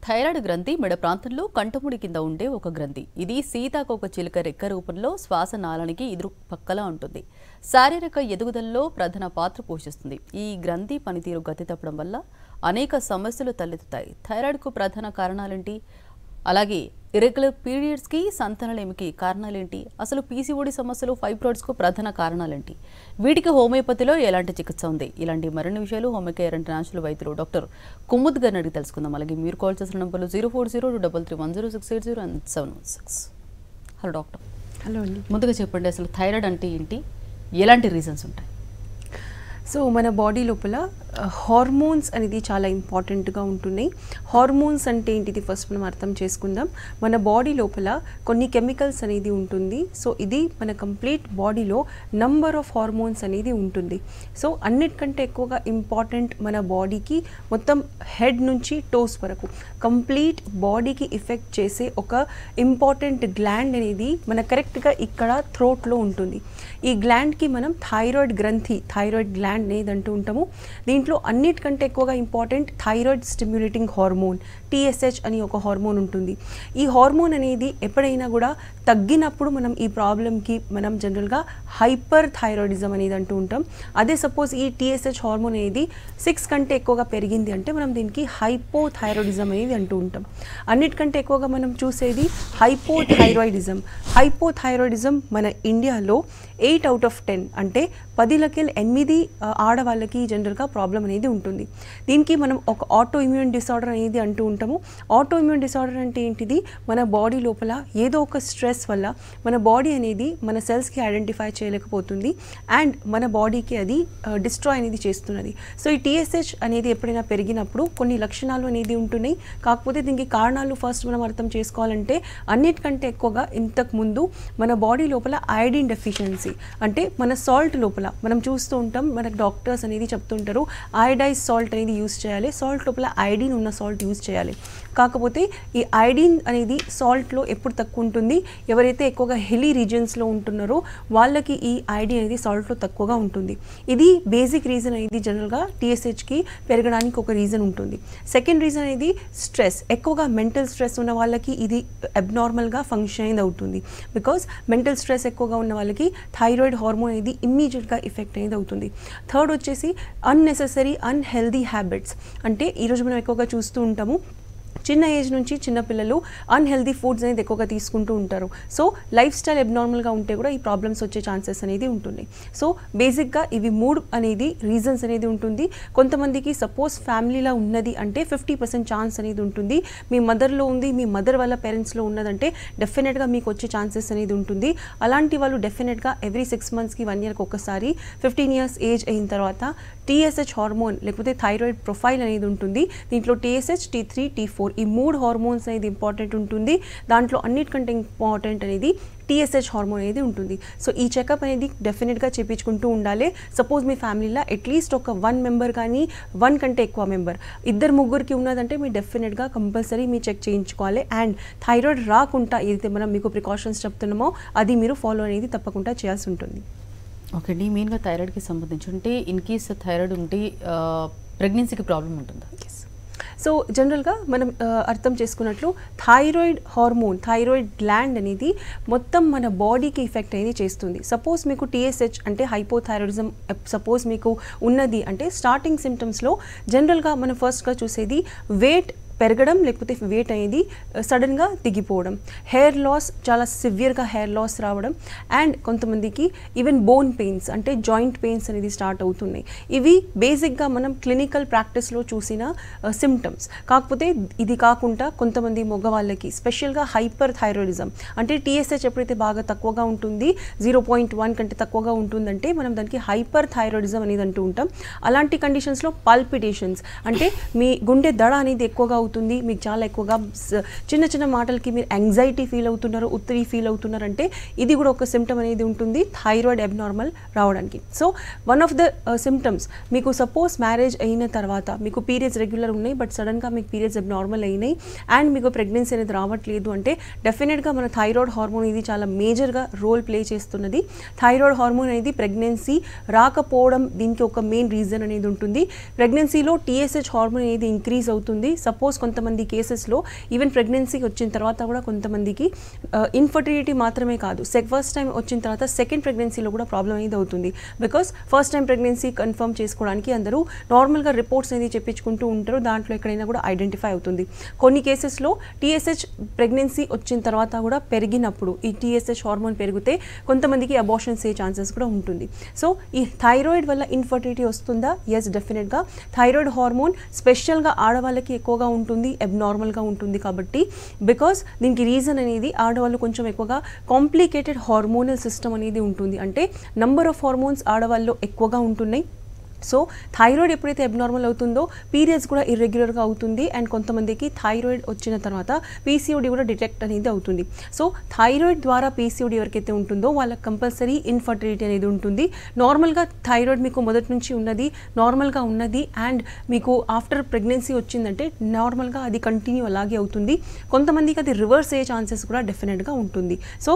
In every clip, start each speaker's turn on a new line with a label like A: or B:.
A: Thyroid గ్రంథి మెడ ప్రాంతంలో కంఠముడి కింద ఉండే ఒక గ్రంథి. ఇది సీతాకోక చిలుక రెక్క రూపంలో శ్వాసనాళానికి ఎదురు పక్కలా ఉంటుంది. శారీరక ఎదుగుదలలో ప్రధాన పాత్ర పోషిస్తుంది. ఈ గ్రంథి పనితీరు గతి తప్పడం వల్ల అనేక సమస్యలు తలెత్తుతాయి. థైరాయిడ్కు ప్రధాన కారణాలేంటి? అలాగే ఇర్రెగ్యులర్ పీరియడ్స్కి, సంతానలేమికి కారణాలేంటి? అసలు పీసీఓడి సమస్యలు, ఫైబ్రాయిడ్స్కు ప్రధాన కారణాలేంటి? వీటికి హోమియోపతిలో ఎలాంటి చికిత్స ఉంది? ఇలాంటి మరిన్ని విషయాలు హోమియోకేర్ ఇంటర్నేషనల్ వైద్యులు డాక్టర్ కుముద్ గారిని అడిగి తెలుసుకుందాం. అలాగే మీరు కాల్ చేసిన నంబర్లు 04023310680 and 716. Hello doctor.
B: హలో అండి.
A: ముందుగా చెప్పండి, అసలు థైరాయిడ్ అంటే ఏంటి, ఎలాంటి రీజన్స్ ఉంటాయి?
B: సో మన బాడీ లోపల హార్మోన్స్ అనేది చాలా ఇంపార్టెంట్గా ఉంటున్నాయి. హార్మోన్స్ అంటే ఏంటిది ఫస్ట్ మనం అర్థం చేసుకుందాం. మన బాడీ లోపల కొన్ని కెమికల్స్ అనేది ఉంటుంది. సో ఇది మన కంప్లీట్ బాడీలో నంబర్ ఆఫ్ హార్మోన్స్ అనేది ఉంటుంది. సో అన్నిటికంటే ఎక్కువగా ఇంపార్టెంట్ మన బాడీకి మొత్తం హెడ్ నుంచి టోస్ వరకు కంప్లీట్ బాడీకి ఎఫెక్ట్ చేసే ఒక ఇంపార్టెంట్ గ్లాండ్ అనేది మన కరెక్ట్గా ఇక్కడ థ్రోట్లో ఉంటుంది. ఈ గ్లాండ్కి మనం థైరాయిడ్ గ్రంథి, థైరాయిడ్ గ్లాండ్ అనేది అంటూ ఉంటాము. దీంట్లో అన్నిటికంటే ఎక్కువగా important thyroid stimulating hormone TSH అని ఒక హార్మోన్ ఉంటుంది. ఈ హార్మోన్ అనేది ఎప్పుడైనా కూడా తగ్గినప్పుడు మనం ఈ ప్రాబ్లంకి మనం జనరల్గా హైపర్ థైరాయిడిజం అనేది అంటూ ఉంటాం. అదే సపోజ్ ఈ TSH హార్మోన్ అనేది 6 కంటే ఎక్కువగా పెరిగింది అంటే మనం దీనికి హైపోథైరాయిడిజం అనేది అంటూ ఉంటాం. అన్నిటికంటే ఎక్కువగా మనం చూసేది హైపోథైరాయిడిజం. హైపోథైరాయిడిజం మన ఇండియాలో 8 out of 10 అంటే 10కి 8 ఆడవాళ్ళకి జనరల్గా ప్రాబ్లం అనేది ఉంటుంది. దీనికి మనం ఒక ఆటో ఇమ్యూన్ డిసార్డర్ అనేది అంటూ ఉంటాము. ఆటో ఇమ్యూన్ డిసార్డర్ అంటే ఏంటిది? మన బాడీ లోపల ఏదో ఒక స్ట్రెస్ వల్ల మన బాడీ అనేది మన సెల్స్కి ఐడెంటిఫై చేయలేకపోతుంది అండ్ మన బాడీకి అది డిస్ట్రాయ్ అనేది చేస్తున్నది. సో ఈ TSH అనేది ఎప్పుడైనా పెరిగినప్పుడు కొన్ని లక్షణాలు అనేది ఉంటున్నాయి. కాకపోతే దీనికి కారణాలు ఫస్ట్ మనం అర్థం చేసుకోవాలంటే అన్నిటికంటే ఎక్కువగా ఇంతకుముందు మన బాడీ లోపల ఐడిన్ డెఫిషియన్సీ అంటే మన సాల్ట్ లోపల మనం చూస్తూ ఉంటాం, మనకు డాక్టర్స్ అనేది చెప్తుంటారు ఐడైజ్ సాల్ట్ అనేది యూస్ చేయాలి, సాల్ట్ లోపల ఐడిన్ ఉన్న సాల్ట్ యూస్ చేయాలి. కాకపోతే ఈ ఐడిన్ అనేది సాల్ట్లో ఎప్పుడు తక్కువ ఉంటుంది, ఎవరైతే ఎక్కువగా హిల్లీ రీజియన్స్లో ఉంటున్నారో వాళ్ళకి ఈ ఐడిన్ అనేది సాల్ట్లో తక్కువగా ఉంటుంది. ఇది బేసిక్ రీజన్ అనేది జనరల్గా TSHకి పెరగడానికి ఒక రీజన్ ఉంటుంది. సెకండ్ రీజన్ అనేది స్ట్రెస్. ఎక్కువగా మెంటల్ స్ట్రెస్ ఉన్న వాళ్ళకి ఇది అబ్నార్మల్గా ఫంక్షన్ అనేది అవుతుంది. బికాజ్ మెంటల్ స్ట్రెస్ ఎక్కువగా ఉన్న వాళ్ళకి థైరాయిడ్ హార్మోన్ అనేది ఇమ్మీడియట్గా ఎఫెక్ట్ అనేది అవుతుంది. థర్డ్ వచ్చేసి అన్నెసెసరీ అన్హెల్దీ హ్యాబిట్స్. అంటే ఈరోజు మనం ఎక్కువగా చూస్తూ ఉంటాము చిన్న ఏజ్ నుంచి చిన్న పిల్లలు అన్హెల్దీ ఫుడ్స్ అనేది ఎక్కువగా తీసుకుంటూ ఉంటారు. సో లైఫ్ స్టైల్ అబ్నార్మల్గా ఉంటే కూడా ఈ ప్రాబ్లమ్స్ వచ్చే ఛాన్సెస్ అనేది ఉంటుంది. సో బేసిక్గా ఇవి 3 అనేది రీజన్స్ అనేది ఉంటుంది. కొంతమందికి సపోజ్ ఫ్యామిలీలో ఉన్నది అంటే 50% ఛాన్స్ అనేది ఉంటుంది. మీ మదర్లో ఉంది, మీ మదర్ వాళ్ళ పేరెంట్స్లో ఉన్నదంటే డెఫినెట్గా మీకు వచ్చే ఛాన్సెస్ అనేది ఉంటుంది. అలాంటి వాళ్ళు డెఫినెట్గా ఎవ్రీ 6 monthsకి 1 yearకి ఒకసారి 15 years ఏజ్ అయిన తర్వాత TSH హార్మోన్ లేకపోతే థైరాయిడ్ ప్రొఫైల్ అనేది ఉంటుంది. దీంట్లో TSH, T3, T4 ఈ 3 హార్మోన్స్ అనేది ఇంపార్టెంట్ ఉంటుంది. దాంట్లో అన్నిటికంటే ఇంపార్టెంట్ అనేది TSH హార్మోన్ అనేది ఉంటుంది. సో ఈ చెకప్ అనేది డెఫినెట్గా చేయించుకుంటూ ఉండాలి. సపోజ్ మీ ఫ్యామిలీలో అట్లీస్ట్ ఒక 1 member కానీ 1 కంటే ఎక్కువ మెంబర్ 2-3కి ఉన్నదంటే మీరు డెఫినెట్గా కంపల్సరీ మీరు చెక్ చేయించుకోవాలి. అండ్ థైరాయిడ్ రాకుండా ఏదైతే మనం మీకు ప్రికాషన్స్ చెప్తున్నామో అది మీరు ఫాలో అనేది తప్పకుండా చేయాల్సి ఉంటుంది.
A: ఓకే అండి, మెయిన్గా థైరాయిడ్కి సంబంధించి అంటే ఇన్ కేస్ థైరాయిడ్ ఉంటే ప్రెగ్నెన్సీకి ప్రాబ్లం ఉంటుందా?
B: సో జనరల్గా మనం అర్థం చేసుకున్నట్లు థైరాయిడ్ హార్మోన్, థైరాయిడ్ గ్లాండ్ అనేది మొత్తం మన బాడీకి ఎఫెక్ట్ అనేది చేస్తుంది. సపోజ్ మీకు TSH అంటే హైపోథైరాయిడిజం సపోజ్ మీకు ఉన్నది అంటే స్టార్టింగ్ సిమ్టమ్స్లో జనరల్గా మనం ఫస్ట్గా చూసేది వెయిట్ పెరగడం లేకపోతే వెయిట్ అనేది సడన్గా దిగిపోవడం, హెయిర్ లాస్, చాలా సివియర్గా హెయిర్ లాస్ రావడం అండ్ కొంతమందికి ఈవెన్ బోన్ పెయిన్స్ అంటే జాయింట్ పెయిన్స్ అనేది స్టార్ట్ అవుతున్నాయి. ఇవి బేసిక్గా మనం క్లినికల్ ప్రాక్టీస్లో చూసిన సిమ్టమ్స్. కాకపోతే ఇది కాకుండా కొంతమంది మగవాళ్ళకి స్పెషల్గా హైపర్ థైరాయిడిజం అంటే TSH ఎప్పుడైతే బాగా తక్కువగా ఉంటుంది 0.1 కంటే తక్కువగా ఉంటుందంటే మనం దానికి హైపర్ థైరాయిడిజం అనేది అంటూ ఉంటాం. అలాంటి కండిషన్స్లో పల్పిటేషన్స్ అంటే మీ గుండె దడ అనేది ఎక్కువగా అవుతుంది, మీకు చాలా ఎక్కువగా చిన్న చిన్న మాటలకి మీరు యాంగ్జైటీ ఫీల్ అవుతున్నారు, ఒత్తిడి ఫీల్ అవుతున్నారు అంటే ఇది కూడా ఒక సిమ్టమ్ అనేది ఉంటుంది థైరాయిడ్ అబ్నార్మల్ రావడానికి. So one of the symptoms మీకు సపోజ్ మ్యారేజ్ అయిన తర్వాత మీకు పీరియడ్స్ రెగ్యులర్ ఉన్నాయి బట్ సడన్గా మీకు పీరియడ్స్ అబ్నార్మల్ అయినాయి అండ్ మీకు ప్రెగ్నెన్సీ అనేది రావట్లేదు అంటే డెఫినెట్గా మన థైరాయిడ్ హార్మోన్ ఇది చాలా మేజర్గా రోల్ ప్లే చేస్తున్నది. థైరాయిడ్ హార్మోన్ అనేది ప్రెగ్నెన్సీ రాకపోవడం దీనికి ఒక మెయిన్ రీజన్ అనేది ఉంటుంది. ప్రెగ్నెన్సీలో TSH హార్మోన్ అనేది ఇంక్రీజ్ అవుతుంది. సపోజ్ కోర్స్ కొంతమంది కేసెస్లో ఈవెన్ ప్రెగ్నెన్సీ వచ్చిన తర్వాత కూడా కొంతమందికి ఇన్ఫర్టిలిటీ మాత్రమే కాదు, ఫస్ట్ టైం వచ్చిన తర్వాత సెకండ్ ప్రెగ్నెన్సీలో కూడా ప్రాబ్లం అనేది అవుతుంది. Because first time pregnancy confirm చేసుకోవడానికి అందరూ నార్మల్గా రిపోర్ట్స్ అనేది చెప్పించుకుంటూ ఉంటారు, దాంట్లో ఎక్కడైనా కూడా ఐడెంటిఫై అవుతుంది. కొన్ని కేసెస్లో TSH ప్రెగ్నెన్సీ వచ్చిన తర్వాత కూడా పెరిగినప్పుడు ఈ TSH హార్మోన్ పెరిగితే కొంతమందికి అబార్షన్స్ అయ్యే ఛాన్సెస్ కూడా ఉంటుంది. సో ఈ థైరాయిడ్ వల్ల ఇన్ఫర్టిలిటీ వస్తుందా? ఎస్, డెఫినెట్గా. థైరాయిడ్ హార్మోన్ స్పెషల్గా ఆడవాళ్ళకి ఎక్కువగా ఉంటుంది, అబ్నార్మల్గా ఉంటుంది. కాబట్టి బికాస్ దీనికి రీజన్ అనేది ఆడవాళ్ళు కొంచెం ఎక్కువగా కాంప్లికేటెడ్ హార్మోనల్ సిస్టమ్ అనేది ఉంటుంది, అంటే నంబర్ ఆఫ్ హార్మోన్స్ ఆడవాళ్ళు ఎక్కువగా ఉంటున్నాయి. సో థైరాయిడ్ ఎప్పుడైతే అబ్నార్మల్ అవుతుందో పీరియడ్స్ కూడా ఇర్రెగ్యులర్గా అవుతుంది, అండ్ కొంతమందికి థైరాయిడ్ వచ్చిన తర్వాత PCOD కూడా డిటెక్ట్ అనేది అవుతుంది. సో థైరాయిడ్ ద్వారా PCOD ఎవరికైతే ఉంటుందో వాళ్ళకి కంపల్సరీ ఇన్ఫర్టిలిటీ అనేది ఉంటుంది. నార్మల్గా థైరాయిడ్ మీకు మొదటి నుంచి ఉన్నది, నార్మల్గా ఉన్నది, అండ్ మీకు ఆఫ్టర్ ప్రెగ్నెన్సీ వచ్చిందంటే నార్మల్గా అది కంటిన్యూ అలాగే అవుతుంది. కొంతమందికి అది రివర్స్ అయ్యే ఛాన్సెస్ కూడా డెఫినెట్గా ఉంటుంది. సో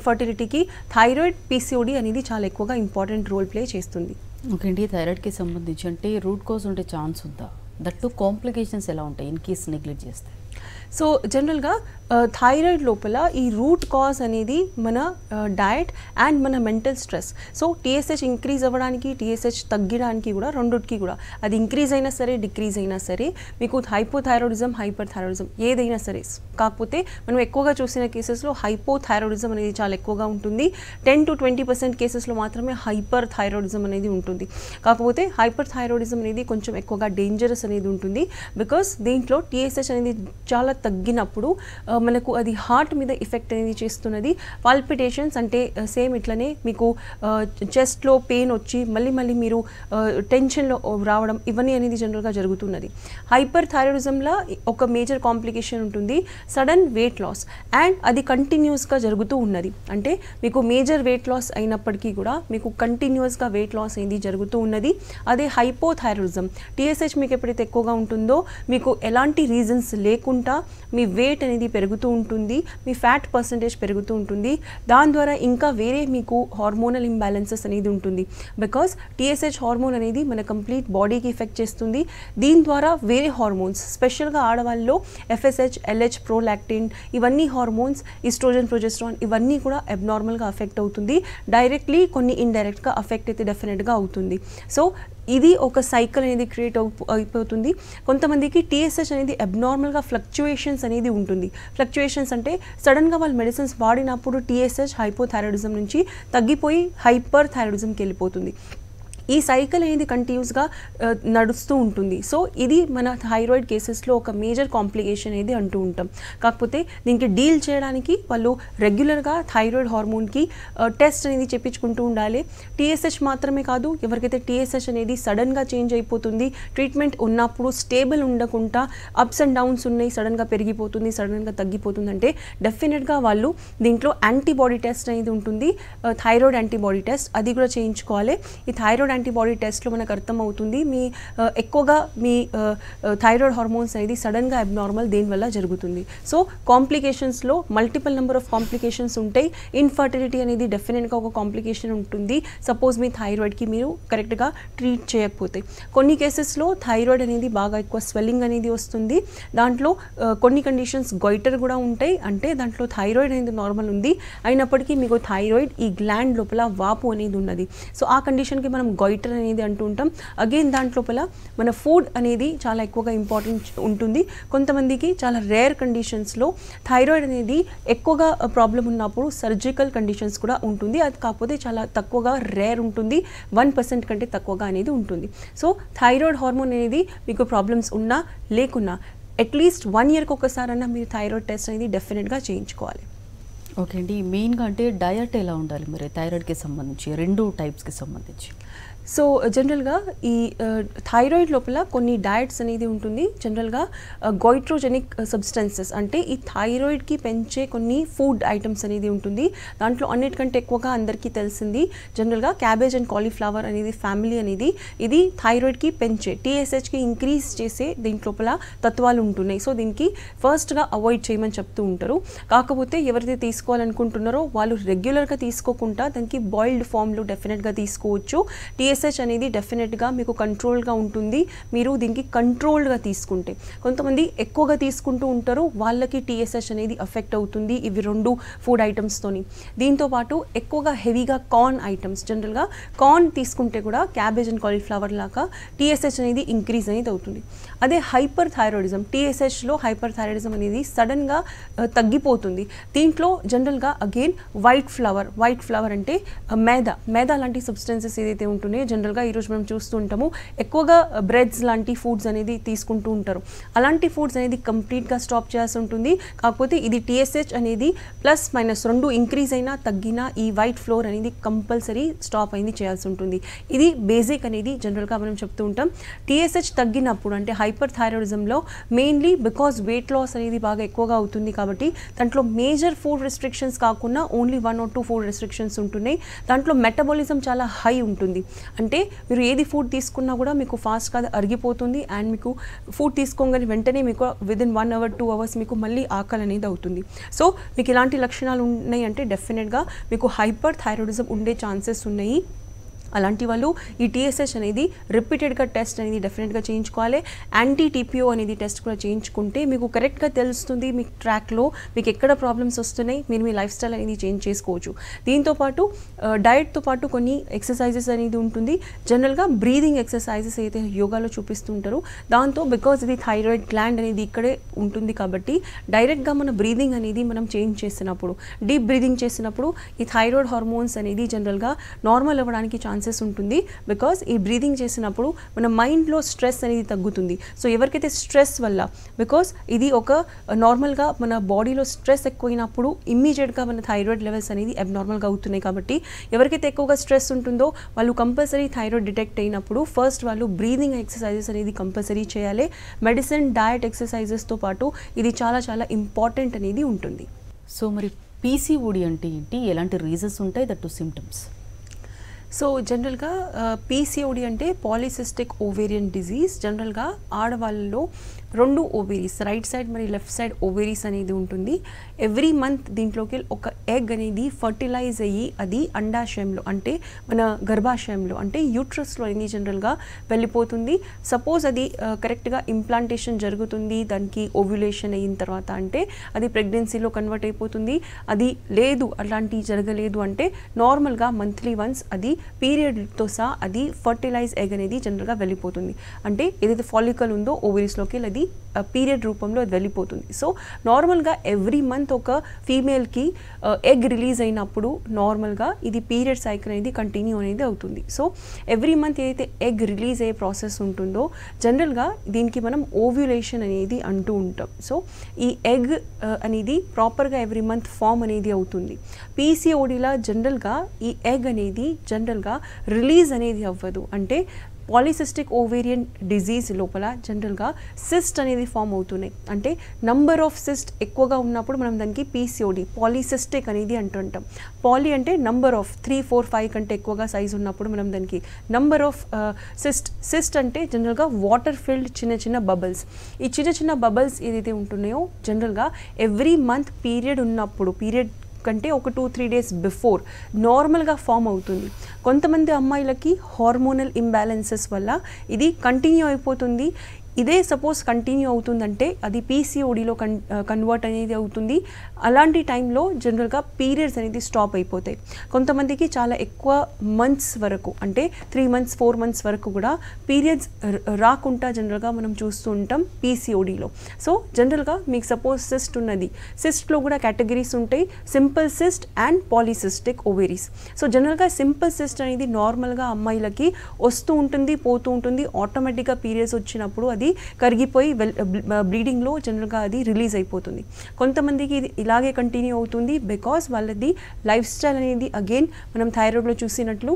B: ఫర్టిలిటీకి థైరాయిడ్ PCOD అనేది చాలా ఎక్కువగా ఇంపార్టెంట్ రోల్ ప్లే చేస్తుంది.
A: ఓకే అండి, థైరాయిడ్కి సంబంధించి అంటే రూట్ కాజ్ ఉండే ఛాన్స్ ఉందా? దట్టు కాంప్లికేషన్స్ ఎలా ఉంటాయి ఇన్ కేస్ నెగ్లెక్ట్ చేస్తే?
B: సో జనరల్గా థైరాయిడ్ లోపల ఈ రూట్ కాజ్ అనేది మన డయట్ అండ్ మన mental stress. So TSH increase అవ్వడానికి, TSH తగ్గడానికి కూడా రెండుకి కూడా అది ఇంక్రీజ్ అయినా సరే డిక్రీజ్ అయినా సరే మీకు హైపోథైరాయిడిజం, హైపర్ థైరాయిడిజం ఏదైనా సరే. కాకపోతే మనం ఎక్కువగా చూసిన కేసెస్లో హైపోథైరాయిడిజం అనేది చాలా ఎక్కువగా ఉంటుంది. 10 to 20% కేసెస్లో మాత్రమే హైపర్ థైరాయిడిజం అనేది ఉంటుంది. కాకపోతే హైపర్ థైరాయిడిజం అనేది కొంచెం ఎక్కువగా డేంజరస్ అనేది ఉంటుంది. బికాస్ దీంట్లో TSH అనేది చాలా తగ్గినప్పుడు మనకు అది హార్ట్ మీద ఎఫెక్ట్ అనేది చేస్తున్నది. పాల్పిటేషన్స్ అంటే సేమ్ ఇట్లనే మీకు చెస్ట్లో పెయిన్ వచ్చి మళ్ళీ మీరు టెన్షన్లో రావడం ఇవన్నీ అనేది జనరల్గా జరుగుతున్నది. హైపర్ థైరాయిడిజంలో ఒక మేజర్ కాంప్లికేషన్ ఉంటుంది, సడన్ వెయిట్ లాస్, అండ్ అది కంటిన్యూస్గా జరుగుతూ ఉన్నది. అంటే మీకు మేజర్ వెయిట్ లాస్ అయినప్పటికీ కూడా మీకు కంటిన్యూస్గా వెయిట్ లాస్ అనేది జరుగుతూ ఉన్నది. అదే హైపోథైరాయిడిజం, TSH మీకు ఎప్పుడైతే ఎక్కువగా ఉంటుందో మీకు ఎలాంటి రీజన్స్ లేకుండా మీ వెయిట్ అనేది పెరుగుతూ ఉంటుంది, మీ ఫ్యాట్ పర్సంటేజ్ పెరుగుతూ ఉంటుంది. దాని ద్వారా ఇంకా వేరే మీకు హార్మోనల్ ఇంబ్యాలెన్సెస్ అనేది ఉంటుంది. బికాస్ TSH హార్మోన్ అనేది మన కంప్లీట్ బాడీకి ఎఫెక్ట్ చేస్తుంది. దీని ద్వారా వేరే హార్మోన్స్ స్పెషల్గా ఆడవాళ్ళలో FSH, LH, ప్రోలాక్టిన్ ఇవన్నీ హార్మోన్స్, ఈస్ట్రోజన్, ప్రొజెస్ట్రాన్ ఇవన్నీ కూడా అబ్నార్మల్గా అఫెక్ట్ అవుతుంది. డైరెక్ట్లీ కొన్ని ఇండైరెక్ట్గా అఫెక్ట్ అయితే డెఫినెట్గా అవుతుంది. సో ఇది ఒక సైకిల్ అనేది క్రియేట్ అయిపోతుంది. కొంతమందికి TSH అనేది అబ్నార్మల్గా ఫ్లక్చుయేషన్స్ అనేది ఉంటుంది. ఫ్లక్చుయేషన్స్ అంటే సడన్గా వాళ్ళు మెడిసిన్స్ వాడినప్పుడు TSH హైపోథైరాయిడిజం నుంచి తగ్గిపోయి హైపర్ థైరాయిడిజంకి వెళ్ళిపోతుంది. ఈ సైకిల్ అనేది కంటిన్యూస్గా నడుస్తూ ఉంటుంది. సో ఇది మన థైరాయిడ్ కేసెస్లో ఒక మేజర్ కాంప్లికేషన్ అనేది అంటూ ఉంటాం. కాకపోతే దీనికి డీల్ చేయడానికి వాళ్ళు రెగ్యులర్గా థైరాయిడ్ హార్మోన్కి టెస్ట్ అనేది చెప్పించుకుంటూ ఉండాలి. TSH మాత్రమే కాదు, ఎవరికైతే TSH అనేది సడన్గా చేంజ్ అయిపోతుంది, ట్రీట్మెంట్ ఉన్నప్పుడు స్టేబుల్ ఉండకుండా అప్స్ అండ్ డౌన్స్ ఉన్నాయి, సడన్గా పెరిగిపోతుంది, సడన్గా తగ్గిపోతుంది అంటే డెఫినెట్గా వాళ్ళు దీంట్లో యాంటీబాడీ టెస్ట్ అనేది ఉంటుంది, థైరాయిడ్ యాంటీబాడీ టెస్ట్, అది కూడా చేయించుకోవాలి. ఈ థైరాయిడ్ యాంటీబాడీ టెస్ట్లో మనకు అర్థమవుతుంది మీ ఎక్కువగా మీ థైరాయిడ్ హార్మోన్స్ అనేది సడన్గా అబ్నార్మల్ దేనివల్ల జరుగుతుంది. సో కాంప్లికేషన్స్లో మల్టిపుల్ నెంబర్ ఆఫ్ కాంప్లికేషన్స్ ఉంటాయి. ఇన్ఫర్టిలిటీ అనేది డెఫినెట్గా ఒక కాంప్లికేషన్ ఉంటుంది సపోజ్ మీ థైరాయిడ్కి మీరు కరెక్ట్గా ట్రీట్ చేయకపోతే. కొన్ని కేసెస్లో థైరాయిడ్ అనేది బాగా ఎక్కువ స్వెల్లింగ్ అనేది వస్తుంది. దాంట్లో కొన్ని కండిషన్స్ గొయిటర్ కూడా ఉంటాయి, అంటే దాంట్లో థైరాయిడ్ అనేది నార్మల్ ఉంది అయినప్పటికీ మీకు థైరాయిడ్ ఈ గ్లాండ్ లోపల వాపు అనేది ఉన్నది. సో ఆ కండిషన్కి మనం గొయిటర్ అనేది అంటూ ఉంటాం. అగైన్ దాంట్లోపల మన ఫుడ్ అనేది చాలా ఎక్కువగా ఇంపార్టెంట్ ఉంటుంది. కొంతమందికి చాలా రేర్ కండిషన్స్లో థైరాయిడ్ అనేది ఎక్కువగా ప్రాబ్లం ఉన్నప్పుడు సర్జికల్ కండిషన్స్ కూడా ఉంటుంది. అది కాకపోతే చాలా తక్కువగా రేర్ ఉంటుంది, 1% కంటే తక్కువగా అనేది ఉంటుంది. సో థైరాయిడ్ హార్మోన్ అనేది మీకు ప్రాబ్లమ్స్ ఉన్నా లేకున్నా అట్లీస్ట్ 1 yearకి ఒకసారన్నా మీరు థైరాయిడ్ టెస్ట్ అనేది డెఫినెట్గా చేయించుకోవాలి.
A: ఓకే అండి, మెయిన్గా అంటే డయట్ ఎలా ఉండాలి మరి థైరాయిడ్కి సంబంధించి, 2 టైప్స్కి సంబంధించి?
B: సో జనరల్గా ఈ థైరాయిడ్ లోపల కొన్ని డయట్స్ అనేది ఉంటుంది. జనరల్గా గోయిట్రోజెనిక్ సబ్స్టెన్సెస్ అంటే ఈ థైరాయిడ్కి పెంచే కొన్ని ఫుడ్ ఐటమ్స్ అనేది ఉంటుంది. దాంట్లో అన్నిటికంటే ఎక్కువగా అందరికీ తెలిసింది జనరల్గా క్యాబేజ్ అండ్ కాలీఫ్లవర్ అనేది ఫ్యామిలీ అనేది ఇది థైరాయిడ్కి పెంచే TSHకి ఇంక్రీజ్ చేసే దీంట్లోపల తత్వాలు ఉంటున్నాయి. సో దీనికి ఫస్ట్గా అవాయిడ్ చేయమని చెప్తూ ఉంటారు. కాకపోతే ఎవరైతే తీసుకోవాలనుకుంటున్నారో వాళ్ళు రెగ్యులర్గా తీసుకోకుండా దానికి బాయిల్డ్ ఫామ్లో డెఫినెట్గా తీసుకోవచ్చు. TSH టీఎస్హెచ్ అనేది డెఫినెట్గా మీకు కంట్రోల్గా ఉంటుంది మీరు దీనికి కంట్రోల్డ్గా తీసుకుంటే. కొంతమంది ఎక్కువగా తీసుకుంటూ ఉంటారు, వాళ్ళకి టీఎస్హెచ్ అనేది అఫెక్ట్ అవుతుంది ఇవి 2 ఫుడ్ ఐటమ్స్తోని. దీంతోపాటు ఎక్కువగా హెవీగా కార్న్ ఐటమ్స్, జనరల్గా కార్న్ తీసుకుంటే కూడా క్యాబేజ్ అండ్ కాలీఫ్లవర్ లాగా టీఎస్హెచ్ అనేది ఇంక్రీజ్ అనేది అవుతుంది. అదే హైపర్ థైరాయిడిజం, టీఎస్హెచ్లో హైపర్ థైరాయిడిజం అనేది సడన్గా తగ్గిపోతుంది. దీంట్లో జనరల్గా అగైన్ వైట్ ఫ్లవర్ అంటే మేదా లాంటి సబ్స్టెన్సెస్ ఏదైతే ఉంటున్నాయో జనరల్గా ఈరోజు మనం చూస్తూ ఉంటాము ఎక్కువగా బ్రెడ్స్ లాంటి ఫుడ్స్ అనేది తీసుకుంటూ ఉంటారు. అలాంటి ఫుడ్స్ అనేది కంప్లీట్గా స్టాప్ చేయాల్సి ఉంటుంది. కాకపోతే ఇది టీఎస్హెచ్ అనేది ప్లస్ మైనస్ 2 ఇంక్రీజ్ అయినా తగ్గినా ఈ వైట్ ఫ్లోర్ అనేది కంపల్సరీ స్టాప్ అనేది చేయాల్సి ఉంటుంది. ఇది బేసిక్ అనేది జనరల్గా మనం చెప్తూ ఉంటాం. టీఎస్హెచ్ తగ్గినప్పుడు అంటే హైపర్ థైరాయిడిజంలో మెయిన్లీ బికాస్ వెయిట్ లాస్ అనేది బాగా ఎక్కువగా అవుతుంది కాబట్టి దాంట్లో మేజర్ ఫుడ్ రెస్ట్రిక్షన్స్ కాకుండా ఓన్లీ 1 or 2 ఫుడ్ రెస్ట్రిక్షన్స్ ఉంటున్నాయి. దాంట్లో మెటబాలిజం చాలా హై ఉంటుంది. అంటే మీరు ఏది ఫుడ్ తీసుకున్నా కూడా మీకు ఫాస్ట్గా అరిగిపోతుంది అండ్ మీకు ఫుడ్ తీసుకోగానే వెంటనే మీకు విదిన్ 1 hour 2 hours మీకు మళ్ళీ ఆకలి అనేది అవుతుంది. సో మీకు ఇలాంటి లక్షణాలు ఉన్నాయి అంటే డెఫినెట్గా మీకు హైపర్ థైరాయిడిజం ఉండే ఛాన్సెస్ ఉన్నాయి. అలాంటి వాళ్ళు ఈ టీఎస్హెచ్ అనేది రిపీటెడ్గా టెస్ట్ అనేది డెఫినెట్గా చేయించుకోవాలి. యాంటీ టీపీఓ అనేది టెస్ట్ కూడా చేయించుకుంటే మీకు కరెక్ట్గా తెలుస్తుంది మీ ట్రాక్లో మీకు ఎక్కడ ప్రాబ్లమ్స్ వస్తున్నాయి, మీరు మీ లైఫ్ స్టైల్ అనేది చేంజ్ చేసుకోవచ్చు. దీంతోపాటు డయట్తో పాటు కొన్ని ఎక్సర్సైజెస్ అనేది ఉంటుంది. జనరల్గా బ్రీదింగ్ ఎక్సర్సైజెస్ అయితే యోగాలో చూపిస్తుంటారు. దాంతో బికాజ్ ఇది థైరాయిడ్ గ్లాండ్ అనేది ఇక్కడే ఉంటుంది కాబట్టి డైరెక్ట్గా మన బ్రీదింగ్ అనేది మనం చేంజ్ చేసినప్పుడు, డీప్ బ్రీదింగ్ చేసినప్పుడు ఈ థైరాయిడ్ హార్మోన్స్ అనేది జనరల్గా నార్మల్ అవ్వడానికి ఛాన్సెస్ ఉంటుంది. బికాజ్ ఈ బ్రీదింగ్ చేసినప్పుడు మన మైండ్లో స్ట్రెస్ అనేది తగ్గుతుంది. సో ఎవరికైతే స్ట్రెస్ వల్ల బికాజ్ ఇది ఒక నార్మల్గా మన బాడీలో స్ట్రెస్ ఎక్కువైనప్పుడు ఇమ్మీడియట్గా మన థైరాయిడ్ లెవెల్స్ అనేది అబ్నార్మల్గా అవుతున్నాయి కాబట్టి ఎవరికైతే ఎక్కువగా స్ట్రెస్ ఉంటుందో వాళ్ళు కంపల్సరీ థైరాయిడ్ డిటెక్ట్ అయినప్పుడు ఫస్ట్ వాళ్ళు బ్రీదింగ్ ఎక్సర్సైజెస్ అనేది కంపల్సరీ చేయాలి. మెడిసిన్, డయట్, ఎక్సర్సైజెస్తో పాటు ఇది చాలా చాలా ఇంపార్టెంట్ అనేది ఉంటుంది.
A: సో మరి పీసీఓడి అంటే ఏంటి, ఎలాంటి రీజన్స్ ఉంటాయి, దట్ టు సిమ్టమ్స్?
B: సో జనరల్గా పీసీఓడి అంటే పాలిసిస్టిక్ ఓవేరియన్ డిజీజ్. జనరల్గా ఆడవాళ్ళలో 2 ఓవేరీస్, రైట్ సైడ్ మరియు లెఫ్ట్ సైడ్ ఓవేరీస్ అనేది ఉంటుంది. ఎవ్రీ మంత్ దీంట్లోకి ఒక ఎగ్ అనేది ఫర్టిలైజ్ అయ్యి అది అండాశయంలో అంటే మన గర్భాశయంలో అంటే యూట్రస్లో అనేది జనరల్గా వెళ్ళిపోతుంది. సపోజ్ అది కరెక్ట్గా ఇంప్లాంటేషన్ జరుగుతుంది, దానికి ఓవ్యులేషన్ అయిన తర్వాత అంటే అది ప్రెగ్నెన్సీలో కన్వర్ట్ అయిపోతుంది. అది లేదు, అలాంటివి జరగలేదు అంటే నార్మల్గా మంత్లీ వన్స్ అది పీరియడ్తో సహా అది ఫర్టిలైజ్ ఎగ్ అనేది జనరల్గా వెళ్ళిపోతుంది. అంటే ఏదైతే ఫాలికల్ ఉందో ఓవరీస్లోకి అది పీరియడ్ రూపంలో అది వెళ్ళిపోతుంది. సో నార్మల్గా ఎవ్రీ మంత్ ఒక ఫీమేల్కి ఎగ్ రిలీజ్ అయినప్పుడు నార్మల్గా ఇది పీరియడ్ సైకిల్ అనేది కంటిన్యూ అనేది అవుతుంది. సో ఎవ్రీ మంత్ ఏదైతే ఎగ్ రిలీజ్ అయ్యే ప్రాసెస్ ఉంటుందో జనరల్గా దీనికి మనం ఓవ్యులేషన్ అనేది అంటూ ఉంటాం. సో ఈ ఎగ్ అనేది ప్రాపర్గా ఎవ్రీ మంత్ ఫామ్ అనేది అవుతుంది. పీసీఓడిలా జనరల్గా ఈ ఎగ్ అనేది జనరల్గా రిలీజ్ అనేది అవ్వదు. అంటే పాలిసిస్టిక్ ఓవేరియన్ డిజీజ్ లోపల జనరల్గా సిస్ట్ అనేది ఫామ్ అవుతున్నాయి. అంటే నంబర్ ఆఫ్ సిస్ట్ ఎక్కువగా ఉన్నప్పుడు మనం దానికి పీసీఓడి పాలిసిస్టిక్ అనేది అంటుంటాం. పాలి అంటే నంబర్ ఆఫ్ 3, 4, 5 కంటే ఎక్కువగా సైజ్ ఉన్నప్పుడు మనం దానికి నంబర్ ఆఫ్ సిస్ట్ అంటే జనరల్గా వాటర్ ఫిల్డ్ చిన్న చిన్న బబుల్స్. ఈ చిన్న చిన్న బబుల్స్ ఏదైతే ఉంటున్నాయో జనరల్గా ఎవ్రీ మంత్ పీరియడ్ ఉన్నప్పుడు, పీరియడ్ కంటే ఒక 2-3 days బిఫోర్ నార్మల్గా ఫామ్ అవుతుంది. కొంతమంది అమ్మాయిలకి హార్మోనల్ ఇంబ్యాలెన్సెస్ వల్ల ఇది కంటిన్యూ అయిపోతుంది. ఇదే సపోజ్ కంటిన్యూ అవుతుందంటే అది పీసీఓడిలో కన్వర్ట్ అనేది అవుతుంది. అలాంటి టైంలో జనరల్గా పీరియడ్స్ అనేది స్టాప్ అయిపోతాయి. కొంతమందికి చాలా ఎక్కువ మంత్స్ వరకు అంటే 3 months 4 months వరకు కూడా పీరియడ్స్ రాకుండా జనరల్గా మనం చూస్తూ ఉంటాం పీసీఓడిలో. సో జనరల్గా మీకు సపోజ్ సిస్ట్ ఉన్నది, సిస్ట్లో కూడా కేటగిరీస్ ఉంటాయి, simple cyst and polycystic ovaries. So జనరల్గా సింపుల్ సిస్ట్ అనేది నార్మల్గా అమ్మాయిలకి వస్తూ ఉంటుంది, పోతూ ఉంటుంది. ఆటోమేటిక్గా పీరియడ్స్ వచ్చినప్పుడు అది కరిగిపోయి బ్లీడింగ్లో జనరల్గా అది రిలీజ్ అయిపోతుంది. కొంతమందికి ఇది ఇలాగే కంటిన్యూ అవుతుంది బికాస్ వాళ్ళది లైఫ్ స్టైల్ అనేది అగైన్ మనం థైరాయిడ్లో చూసినట్లు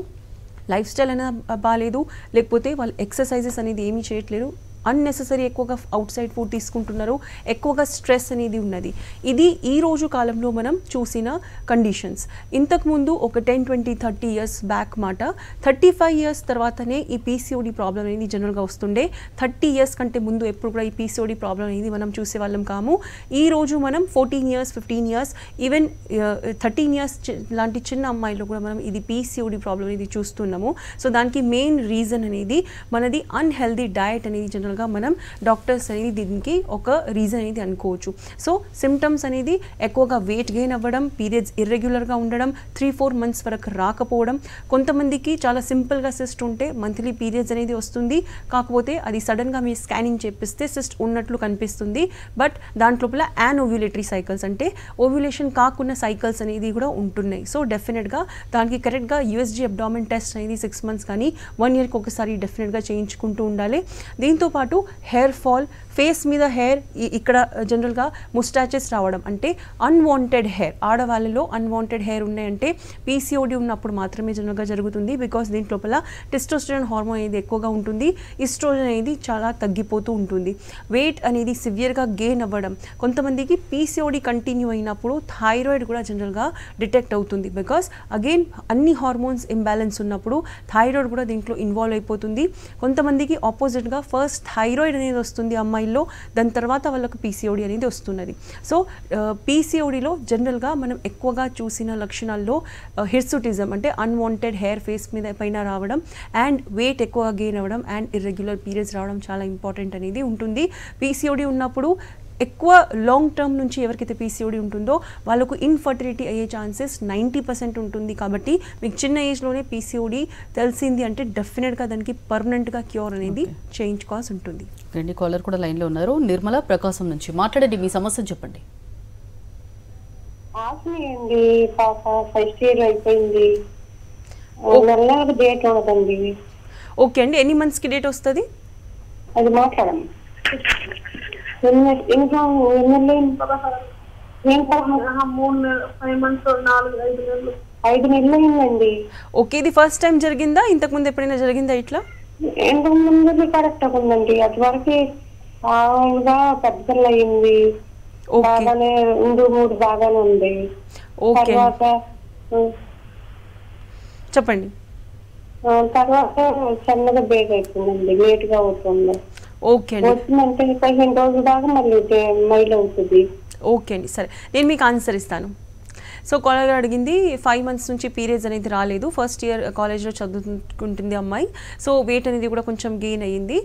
B: లైఫ్ స్టైల్ అనేది బాగాలేదు, లేకపోతే వాళ్ళు ఎక్సర్సైజెస్ అనేది ఏమీ చేయట్లేరు, అన్నెసెసరీ ఎక్కువగా అవుట్ సైడ్ ఫుడ్ తీసుకుంటున్నారు, ఎక్కువగా స్ట్రెస్ అనేది ఉన్నది. ఇది ఈ రోజు కాలంలో మనం చూసిన కండిషన్స్. ఇంతకుముందు ఒక 10, 20, 30 ఇయర్స్ బ్యాక్ మాట, 35 ఇయర్స్ తర్వాతనే ఈ పీసీఓడి ప్రాబ్లం అనేది జనరల్గా వస్తుండే. 30 ఇయర్స్ కంటే ముందు ఎప్పుడు కూడా ఈ పీసీఓడి ప్రాబ్లం అనేది మనం చూసేవాళ్ళం కాము. ఈ రోజు మనం 14 ఇయర్స్, 15 ఇయర్స్, ఈవెన్ 13 ఇయర్స్ లాంటి చిన్న అమ్మాయిలో కూడా మనం ఇది పీసీఓడి ప్రాబ్లం అనేది చూస్తున్నాము. సో దానికి మెయిన్ రీజన్ అనేది మనది అన్హెల్దీ డయట్ అనేది జనరల్గా మనం డాక్టర్స్ అనేది దీనికి ఒక రీజన్ అనేది అనుకోవచ్చు. సో సిమ్టమ్స్ అనేది ఎక్కువగా వెయిట్ గెయిన్ అవ్వడం, పీరియడ్స్ ఇర్రెగ్యులర్గా ఉండడం, 3-4 మంత్స్ వరకు రాకపోవడం, కొంతమందికి చాలా సింపుల్గా సిస్ట్ ఉంటే మంత్లీ పీరియడ్స్ అనేది వస్తుంది, కాకపోతే అది సడన్గా మీరు స్కానింగ్ చేపిస్తే సిస్ట్ ఉన్నట్లు కనిపిస్తుంది. బట్ దాంట్లోపల ఓవ్యులేటరీ సైకిల్స్ అంటే ఓవ్యులేషన్ కాకుండా సైకిల్స్ అనేది కూడా ఉంటున్నాయి. సో డెఫినెట్గా దానికి కరెక్ట్గా యూఎస్జీ అబ్డామిన్ టెస్ట్ అనేది 6 మంత్స్ కానీ 1 ఇయర్కి ఒకసారి డెఫినెట్గా చేయించుకుంటూ ఉండాలి. దీంతోపాటు హెయిర్ ఫాల్, ఫేస్ మీద హెయిర్, ఇక్కడ జనరల్గా ముస్టాచెస్ రావడం అంటే అన్వాంటెడ్ హెయిర్, ఆడవాళ్ళలో అన్వాంటెడ్ హెయిర్ ఉన్నాయంటే పీసీఓడి ఉన్నప్పుడు మాత్రమే జనరల్గా జరుగుతుంది. బికాస్ దీంట్లోపల టెస్టోస్టెరాన్ హార్మోన్ అనేది ఎక్కువగా ఉంటుంది, ఈస్ట్రోజన్ అనేది చాలా తగ్గిపోతూ ఉంటుంది. వెయిట్ అనేది సివియర్గా గెయిన్ అవ్వడం, కొంతమందికి పీసీఓడి కంటిన్యూ అయినప్పుడు థైరాయిడ్ కూడా జనరల్గా డిటెక్ట్ అవుతుంది. బికాస్ అగైన్ అన్ని హార్మోన్స్ ఇంబ్యాలెన్స్ ఉన్నప్పుడు థైరాయిడ్ కూడా దీంట్లో ఇన్వాల్వ్ అయిపోతుంది. కొంతమందికి ఆపోజిట్గా ఫస్ట్ థైరాయిడ్ అనేది వస్తుంది అమ్మాయిల్లో, దాని తర్వాత వాళ్ళకు పీసీఓడి అనేది వస్తున్నది. సో పీసీఓడిలో జనరల్గా మనం ఎక్కువగా చూసిన లక్షణాల్లో హిర్సుటిజం అంటే అన్వాంటెడ్ హెయిర్ ఫేస్ మీద పైన రావడం, అండ్ వెయిట్ ఎక్కువగా గెయిన్ అవ్వడం, అండ్ ఇర్రెగ్యులర్ పీరియడ్స్ రావడం చాలా ఇంపార్టెంట్ అనేది ఉంటుంది. పీసీఓడి ఉన్నప్పుడు ఎక్కువ లాంగ్ టర్మ్ నుంచి ఎవరికైతే పీసీఓడి ఉంటుందో వాళ్ళకు ఇన్ఫర్టిలిటీ అయ్యే ఛాన్సెస్ 90% ఉంటుంది. కాబట్టి మీకు చిన్న ఏజ్లోనే పీసీఓడి తెలిసింది అంటే డెఫినెట్గా దానికి పర్మనెంట్గా క్యూర్ అనేది చేయించుకోవాల్సి ఉంటుంది.
A: రెండు కాలర్ కూడా లైన్లో ఉన్నారు. నిర్మల ప్రకాశం నుంచి మాట్లాడండి, మీ సమస్య చెప్పండి.
C: అండి పాప ఫస్ట్ ఇయర్ అయిపోయింది, నెలకి డేట్ ఉండదండి.
B: ఓకే అండి, ఎన్ని మంత్స్కి డేట్ వస్తుంది?
C: అది మాట్లాడము.
D: 5 నెలలు అయిందండి.
B: ఓకే, ఇది ఫస్ట్ టైం జరిగిందా? ఇంతకుముందు ఎప్పుడైనా జరిగిందా ఇట్లా?
C: ఇంతకు ముందు కరెక్ట్ ఉందండి, అది వరకు బాగా పెద్ద పిల్ల అయింది, బాగానే 2-3 బాగానే ఉంది. తర్వాత
B: చెప్పండి.
C: తర్వాత చిన్నగా బేగ్ అయిపోయిందండి, లేట్ గా అవుతుంది.
B: ఓకే అండి,
C: వచ్చిందంటే 15 రోజుల దాకా మళ్ళీ మైల్ అవుతుంది.
B: ఓకే అండి, సరే నేను మీకు ఆన్సర్ ఇస్తాను. సో కాలేజ్ అడిగింది 5 మంత్స్ నుంచి పీరియడ్స్ అనేది రాలేదు, ఫస్ట్ ఇయర్ కాలేజ్లో చదువుకుంటుంది అమ్మాయి. సో వెయిట్ అనేది కూడా కొంచెం గెయిన్ అయ్యింది,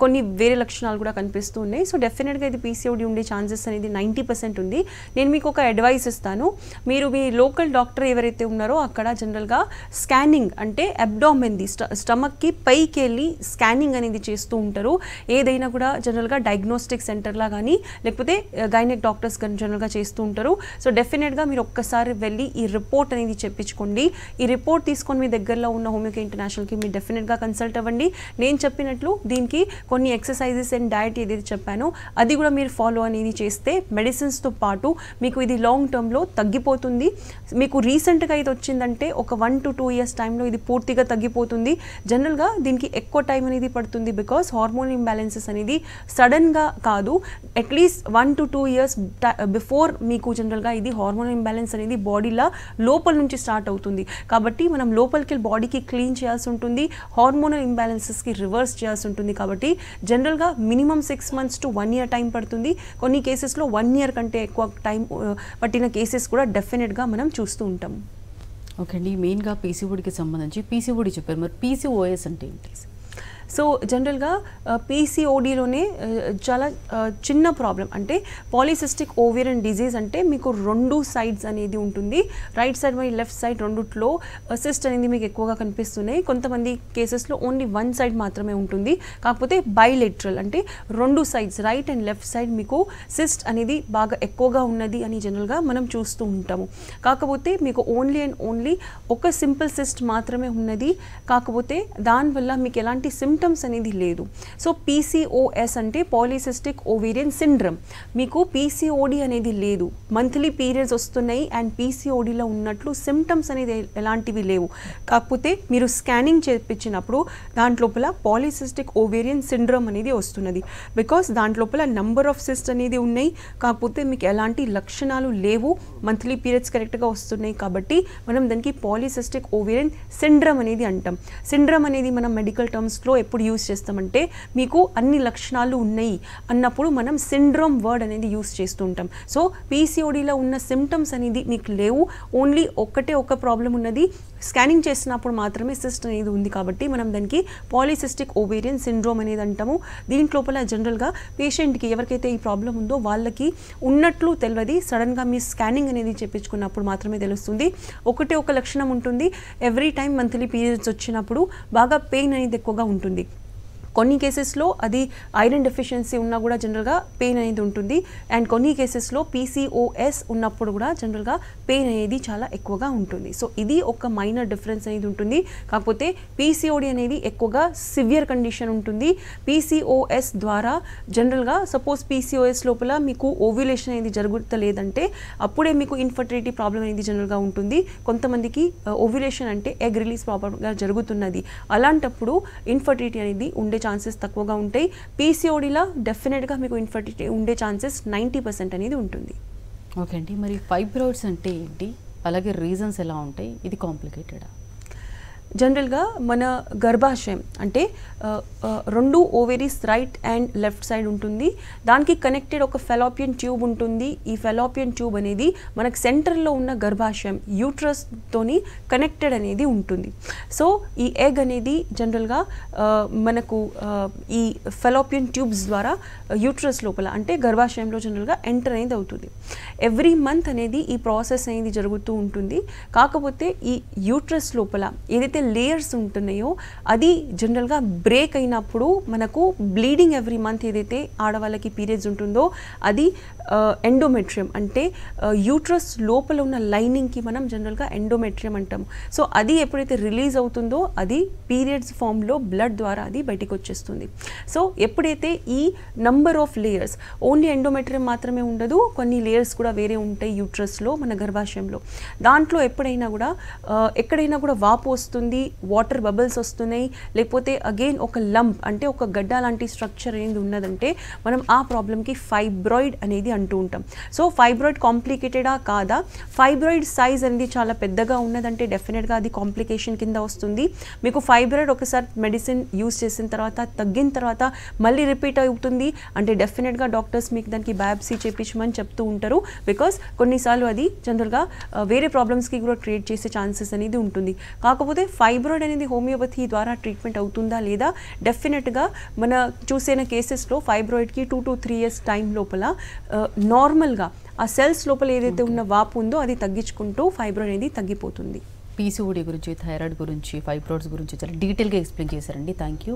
B: కొన్ని వేరే లక్షణాలు కూడా కనిపిస్తూ ఉన్నాయి. సో డెఫినెట్గా ఇది పీసీఓడి ఉండే ఛాన్సెస్ అనేది 90% ఉంది. నేను మీకు ఒక అడ్వైస్ ఇస్తాను. మీరు మీ లోకల్ డాక్టర్ ఎవరైతే ఉన్నారో అక్కడ జనరల్గా స్కానింగ్ అంటే అబ్డామెన్ది స్టమక్కి పైకి వెళ్ళి స్కానింగ్ అనేది చేస్తూ ఉంటారు. ఏదైనా కూడా జనరల్గా డయాగ్నోస్టిక్ సెంటర్లా కానీ లేకపోతే గైనెక్ డాక్టర్స్ కానీ జనరల్గా చేస్తూ ఉంటారు. సో డెఫినెట్గా మీరు ఒక్కసారి వెళ్ళి ఈ రిపోర్ట్ అనేది చెప్పించుకోండి. ఈ రిపోర్ట్ తీసుకొని మీ దగ్గరలో ఉన్న హోమియోకేర్ ఇంటర్నేషనల్కి మీరు డెఫినెట్గా కన్సల్ట్ అవ్వండి. నేను చెప్పినట్లు దీనికి కొన్ని ఎక్సర్సైజెస్ అండ్ డయట్ ఏదైతే చెప్పానో అది కూడా మీరు ఫాలో అనేది చేస్తే మెడిసిన్స్తో పాటు మీకు ఇది లాంగ్ టర్మ్లో తగ్గిపోతుంది. మీకు రీసెంట్గా ఇది వచ్చిందంటే ఒక 1 to 2 ఇయర్స్ టైంలో ఇది పూర్తిగా తగ్గిపోతుంది. జనరల్గా దీనికి ఎక్కువ టైం అనేది పడుతుంది, బికాస్ హార్మోన్ ఇంబ్యాలెన్సెస్ అనేది సడన్గా కాదు, అట్లీస్ట్ 1 to 2 ఇయర్స్ బిఫోర్ మీకు జనరల్గా ఇది హార్మోన్ ఇంబ్యాలెన్స్ అనేది బాడీలో లోపల నుంచి స్టార్ట్ అవుతుంది. కాబట్టి మనం లోపలికి బాడీకి క్లీన్ చేయాల్సి ఉంటుంది, హార్మోనల్ ఇంబ్యాలెన్సెస్కి రివర్స్ చేయాల్సి ఉంటుంది. కాబట్టి జనరల్గా minimum 6 months to 1 year time పడుతుంది. కొన్ని కేసెస్లో 1 year కంటే ఎక్కువ టైం పట్టిన కేసెస్ కూడా డెఫినెట్గా మనం చూస్తూ ఉంటాం.
A: ఓకే అండి, మెయిన్గా పీసీఓడికి సంబంధించి పీసీఓడి చెప్పారు, మరి పీసీఓఎస్ అంటే ఏంటి?
B: సో జనరల్గా పీసీఓడిలోనే చాలా చిన్న ప్రాబ్లం అంటే పాలిసిస్టిక్ ఓవేరియన్ డిజీజ్ అంటే మీకు 2 sides అనేది ఉంటుంది. రైట్ సైడ్ మరియు లెఫ్ట్ సైడ్ రెండుట్లో సిస్ట్ అనేది మీకు ఎక్కువగా కనిపిస్తున్నాయి. కొంతమంది కేసెస్లో ఓన్లీ 1 side మాత్రమే ఉంటుంది. కాకపోతే బైలేటరల్ అంటే 2 sides right and left side మీకు సిస్ట్ అనేది బాగా ఎక్కువగా ఉన్నది అని జనరల్గా మనం చూస్తూ ఉంటాము. కాకపోతే మీకు ఓన్లీ అండ్ ఓన్లీ ఒక సింపుల్ సిస్ట్ మాత్రమే ఉన్నది. కాకపోతే దానివల్ల మీకు ఎలాంటి సిమ్టమ్స్ అనేది లేదు. సో పీసీఓఎస్ అంటే పాలిసిస్టిక్ ఓవేరియన్ సిండ్రమ్. మీకు పీసీఓడి అనేది లేదు, మంత్లీ పీరియడ్స్ వస్తున్నాయి అండ్ పీసీఓడిలో ఉన్నట్లు సిమ్టమ్స్ అనేది ఎలాంటివి లేవు. కాకపోతే మీరు స్కానింగ్ చేయించినప్పుడు దాంట్లోపల పాలిసిస్టిక్ ఓవేరియన్ సిండ్రమ్ అనేది వస్తున్నది. బికాస్ దాంట్లోపల నంబర్ ఆఫ్ సిస్ట్ అనేది ఉన్నాయి, కాకపోతే మీకు ఎలాంటి లక్షణాలు లేవు, మంత్లీ పీరియడ్స్ కరెక్ట్గా వస్తున్నాయి. కాబట్టి మనం దానికి పాలిసిస్టిక్ ఓవేరియన్ సిండ్రమ్ అనేది అంటాం. సిండ్రమ్ అనేది మనం మెడికల్ టర్మ్స్లో ఎప్పుడు యూస్ చేస్తామంటే మీకు అన్ని లక్షణాలు ఉన్నాయి అన్నప్పుడు మనం సిండ్రోమ్ వర్డ్ అనేది యూస్ చేస్తూ ఉంటాం. సో పీసీఓడిలో ఉన్న సిమ్టమ్స్ అనేది మీకు లేవు, ఓన్లీ ఒక ప్రాబ్లం ఉన్నది, స్కానింగ్ చేసినప్పుడు మాత్రమే సిస్ట్ అనేది ఉంది. కాబట్టి మనం దానికి పాలిసిస్టిక్ ఓవేరియన్ సిండ్రోమ్ అనేది అంటాము. దీంట్లోపల జనరల్గా పేషెంట్కి ఎవరికైతే ఈ ప్రాబ్లం ఉందో వాళ్ళకి ఉన్నట్లు తెలియదు, సడన్గా మీ స్కానింగ్ అనేది చేయించుకున్నప్పుడు మాత్రమే తెలుస్తుంది. ఒక లక్షణం ఉంటుంది, ఎవ్రీ టైం మంత్లీ పీరియడ్స్ వచ్చినప్పుడు బాగా పెయిన్ అనేది ఎక్కువగా ఉంటుంది. కొన్ని కేసెస్లో అది ఐరన్ డెఫిషియన్సీ ఉన్నా కూడా జనరల్గా పెయిన్ అనేది ఉంటుంది. అండ్ కొన్ని కేసెస్లో పీసీఓఎస్ ఉన్నప్పుడు కూడా జనరల్గా పెయిన్ అనేది చాలా ఎక్కువగా ఉంటుంది. సో ఇది ఒక మైనర్ డిఫరెన్స్ అనేది ఉంటుంది. కాకపోతే పీసీఓడి అనేది ఎక్కువగా సివియర్ కండిషన్ ఉంటుంది. పీసీఓఎస్ ద్వారా జనరల్గా సపోజ్ పీసీఓఎస్ లోపల మీకు ఓవ్యులేషన్ అనేది జరుగుతలేదంటే అప్పుడే మీకు ఇన్ఫర్టిలిటీ ప్రాబ్లం అనేది జనరల్గా ఉంటుంది. కొంతమందికి ఓవ్యులేషన్ అంటే ఎగ్ రిలీజ్ ప్రాబ్లంగా జరుగుతున్నది, అలాంటప్పుడు ఇన్ఫర్టిలిటీ అనేది ఉండే ఛాన్సెస్ తక్కువగా ఉంటాయి. పీసీఓడిలో డెఫినెట్గా మీకు ఇన్ఫర్టిలిటీ ఉండే ఛాన్సెస్ 90% అనేది ఉంటుంది.
A: ఓకే అండి, మరి ఫైబ్రాయిడ్స్ అంటే ఏంటి, అలాగే రీజన్స్ ఎలా ఉంటాయి, ఇది కాంప్లికేటెడా?
B: జనరల్గా మన గర్భాశయం అంటే రెండు ఓవేరీస్ రైట్ అండ్ లెఫ్ట్ సైడ్ ఉంటుంది. దానికి కనెక్టెడ్ ఒక ఫెలోపియన్ ట్యూబ్ ఉంటుంది. ఈ ఫెలోపియన్ ట్యూబ్ అనేది మనకు సెంటర్లో ఉన్న గర్భాశయం యూట్రస్తోని కనెక్టెడ్ అనేది ఉంటుంది. సో ఈ ఎగ్ అనేది జనరల్గా మనకు ఈ ఫెలోపియన్ ట్యూబ్స్ ద్వారా యూట్రస్ లోపల అంటే గర్భాశయంలో జనరల్గా ఎంటర్ అనేది అవుతుంది. ఎవ్రీ మంత్ అనేది ఈ ప్రాసెస్ అనేది జరుగుతూ ఉంటుంది. కాకపోతే ఈ యూట్రస్ లోపల ఏదైతే లేయర్స్ ఉంటున్నాయో అది జనరల్గా బ్రేక్ అయినప్పుడు మనకు బ్లీడింగ్ ఎవ్రీ మంత్ ఏదైతే ఆడవాళ్ళకి పీరియడ్స్ ఉంటుందో అది ఎండోమెట్రియం అంటే యూట్రస్ లోపల ఉన్న లైనింగ్కి మనం జనరల్గా ఎండోమెట్రియం అంటాము. సో అది ఎప్పుడైతే రిలీజ్ అవుతుందో అది పీరియడ్స్ ఫామ్లో బ్లడ్ ద్వారా అది బయటికి వచ్చేస్తుంది. సో ఎప్పుడైతే ఈ number of layers, only endometrium మాత్రమే ఉండదు, కొన్ని లేయర్స్ కూడా వేరే ఉంటాయి యూట్రస్లో మన గర్భాశయంలో. దాంట్లో ఎక్కడైనా కూడా వాపు వస్తుంది, వాటర్ బబుల్స్ వస్తున్నాయి, లేకపోతే అగైన్ ఒక లంప్ అంటే ఒక గడ్డ లాంటి స్ట్రక్చర్ అనేది ఉన్నదంటే మనం ఆ ప్రాబ్లంకి ఫైబ్రాయిడ్ అనేది అంటూ ఉంటాం. సో ఫైబ్రాయిడ్ కాంప్లికేటెడా కాదా, ఫైబ్రాయిడ్ సైజ్ అనేది చాలా పెద్దగా ఉన్నదంటే డెఫినెట్గా అది కాంప్లికేషన్ కింద వస్తుంది. మీకు ఫైబ్రాయిడ్ ఒకసారి మెడిసిన్ యూస్ చేసిన తర్వాత తగ్గిన తర్వాత మళ్ళీ రిపీట్ అవుతుంది అంటే డెఫినెట్గా డాక్టర్స్ మీకు దానికి బయాప్సీ చేయించమని చెప్తూ ఉంటారు. బికాస్ కొన్నిసార్లు అది జనరల్గా వేరే ప్రాబ్లమ్స్కి కూడా క్రియేట్ చేసే ఛాన్సెస్ అనేది ఉంటుంది. కాకపోతే ఫైబ్రాయిడ్ అనేది హోమియోపతి ద్వారా ట్రీట్మెంట్ అవుతుందా లేదా, డెఫినెట్గా మన చూసిన కేసెస్లో ఫైబ్రాయిడ్కి 2 to 3 years టైం లోపల నార్మల్గా ఆ సెల్స్ లోపల ఏదైతే ఉన్న వాపు ఉందో అది తగ్గించుకుంటూ ఫైబ్రాయిడ్ అనేది తగ్గిపోతుంది.
A: పీసీఓడి గురించి, థైరాయిడ్ గురించి, ఫైబ్రాయిడ్స్ గురించి చాలా డీటెయిల్గా ఎక్స్ప్లెయిన్ చేశారండి. Thank you.